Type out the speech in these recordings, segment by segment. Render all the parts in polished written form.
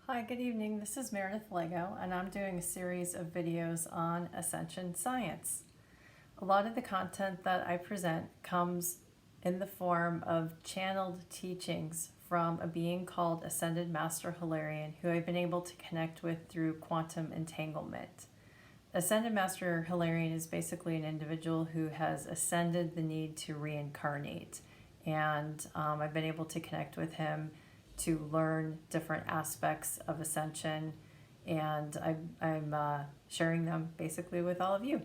Hi, good evening. This is Meredith Lego, and I'm doing a series of videos on Ascension science. A lot of the content that I present comes in the form of channeled teachings from a being called Ascended Master Hilarion, who I've been able to connect with through quantum entanglement. Ascended Master Hilarion is basically an individual who has ascended the need to reincarnate, and I've been able to connect with him to learn different aspects of Ascension, and I'm sharing them basically with all of you.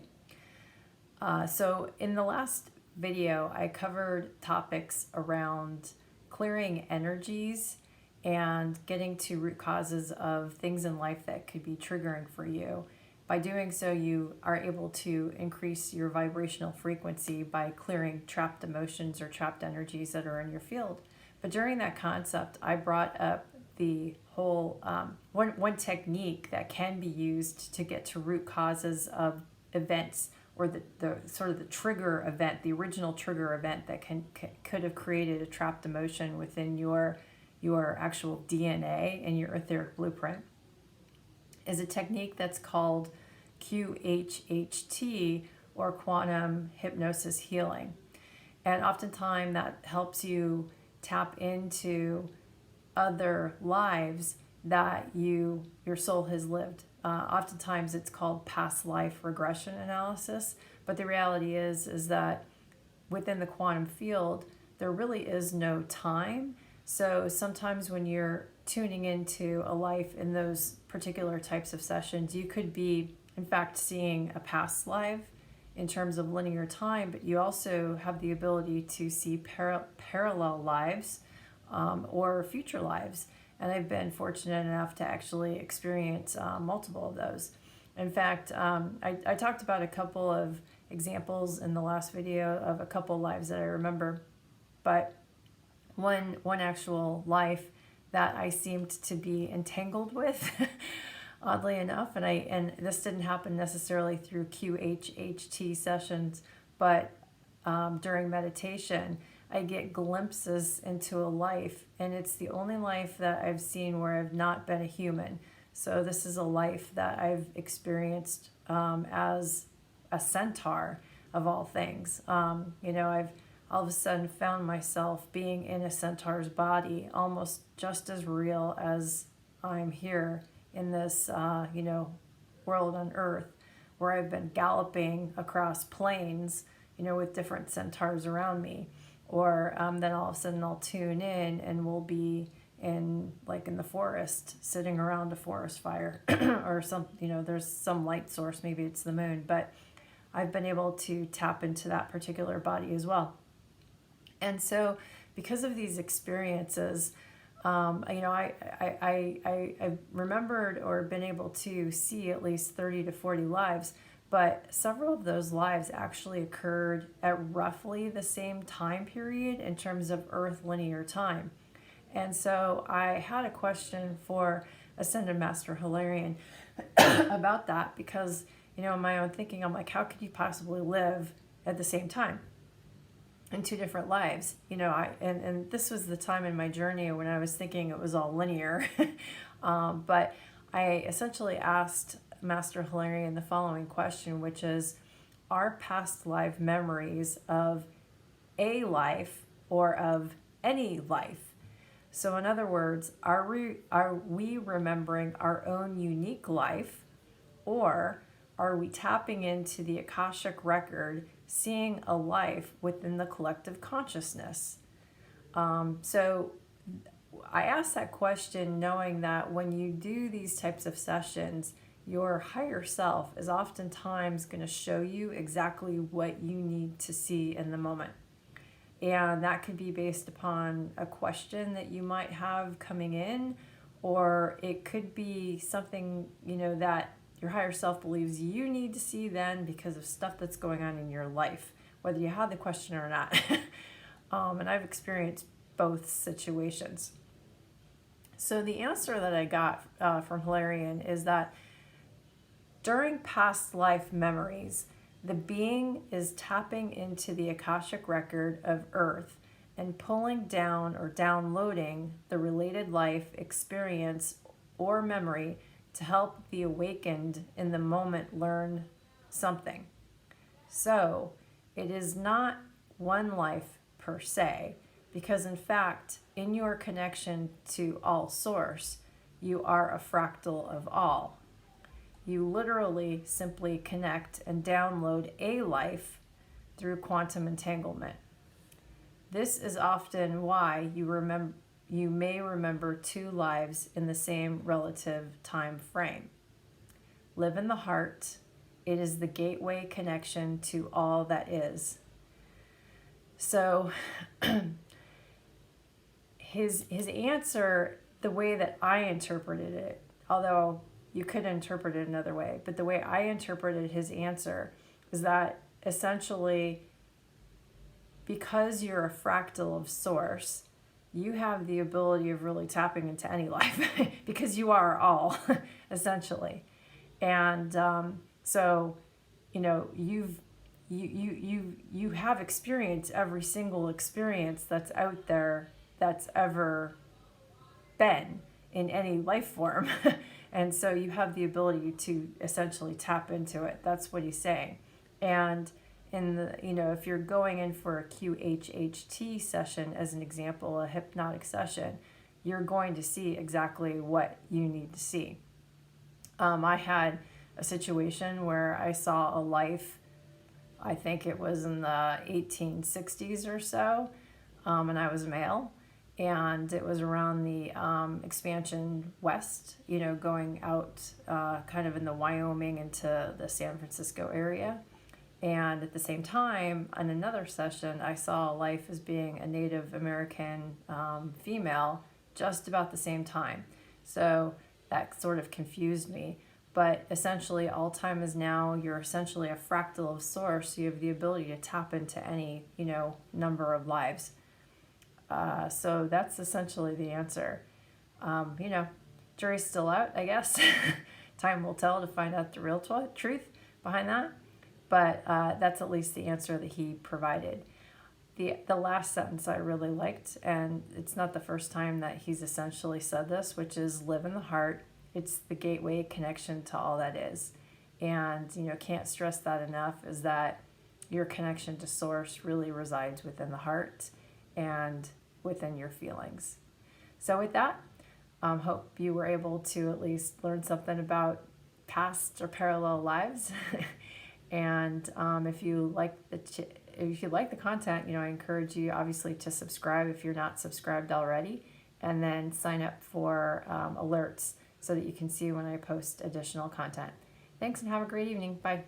So in the last video, I covered topics around clearing energies and getting to root causes of things in life that could be triggering for you. By doing so, you are able to increase your vibrational frequency by clearing trapped emotions or trapped energies that are in your field. But during that concept, I brought up the whole one technique that can be used to get to root causes of events, or the sort of the trigger event, the original trigger event that could have created a trapped emotion within your actual DNA and your etheric blueprint, is a technique that's called QHHT, or quantum hypnosis healing. And oftentimes that helps you tap into other lives that your soul has lived. Oftentimes it's called past life regression analysis, but the reality is that within the quantum field there really is no time. So sometimes when you're tuning into a life in those particular types of sessions, you could be in fact seeing a past life in terms of linear time, but you also have the ability to see parallel lives or future lives. And I've been fortunate enough to actually experience multiple of those. In fact, I talked about a couple of examples in the last video of a couple lives that I remember, but one actual life that I seemed to be entangled with oddly enough, and this didn't happen necessarily through QHHT sessions, but during meditation, I get glimpses into a life, and it's the only life that I've seen where I've not been a human. So this is a life that I've experienced as a centaur of all things. I've all of a sudden found myself being in a centaur's body, almost just as real as I'm here in this, world on Earth, where I've been galloping across plains, with different centaurs around me. Or then all of a sudden I'll tune in and we'll be in the forest, sitting around a forest fire, or there's some light source, maybe it's the moon, but I've been able to tap into that particular body as well. And so because of these experiences, I remembered or been able to see at least 30 to 40 lives, but several of those lives actually occurred at roughly the same time period in terms of Earth linear time. And so I had a question for Ascended Master Hilarion about that, because, in my own thinking, I'm like, how could you possibly live at the same time in two different lives? And this was the time in my journey when I was thinking it was all linear. But I essentially asked Master Hilarion the following question, which is, are past life memories of a life or of any life? So in other words, are we remembering our own unique life, or are we tapping into the Akashic record, seeing a life within the collective consciousness? So I asked that question knowing that when you do these types of sessions, your higher self is oftentimes going to show you exactly what you need to see in the moment. And that could be based upon a question that you might have coming in, or it could be something, that your higher self believes you need to see then because of stuff that's going on in your life, whether you have the question or not. And I've experienced both situations. So the answer that I got from Hilarion is that during past life memories, the being is tapping into the Akashic record of Earth and pulling down or downloading the related life experience or memory to help the awakened in the moment learn something. So it is not one life per se, because in fact, in your connection to all source, you are a fractal of all. You literally simply connect and download a life through quantum entanglement. This is often why you may remember two lives in the same relative time frame. Live in the heart. It is the gateway connection to all that is. So his answer, the way that I interpreted it, although you could interpret it another way, but the way I interpreted his answer is that essentially, because you're a fractal of source, you have the ability of really tapping into any life because you are all essentially. And so, you have experienced every single experience that's out there that's ever been in any life form. And so you have the ability to essentially tap into it. That's what he's saying. And in the, if you're going in for a QHHT session, as an example, a hypnotic session, you're going to see exactly what you need to see. I had a situation where I saw a life, I think it was in the 1860s or so, and I was male. And it was around the expansion west, going out kind of in the Wyoming into the San Francisco area. And at the same time, on another session, I saw life as being a Native American female just about the same time. So that sort of confused me. But essentially, all time is now. You're essentially a fractal of source. So you have the ability to tap into any, number of lives. So that's essentially the answer. Jury's still out, I guess. Time will tell to find out the real truth behind that. But that's at least the answer that he provided. The last sentence I really liked, and it's not the first time that he's essentially said this, which is live in the heart. It's the gateway connection to all that is. And, can't stress that enough, is that your connection to source really resides within the heart and within your feelings. So with that, hope you were able to at least learn something about past or parallel lives. And if you like the content, I encourage you obviously to subscribe if you're not subscribed already, and then sign up for alerts so that you can see when I post additional content. Thanks and have a great evening. Bye.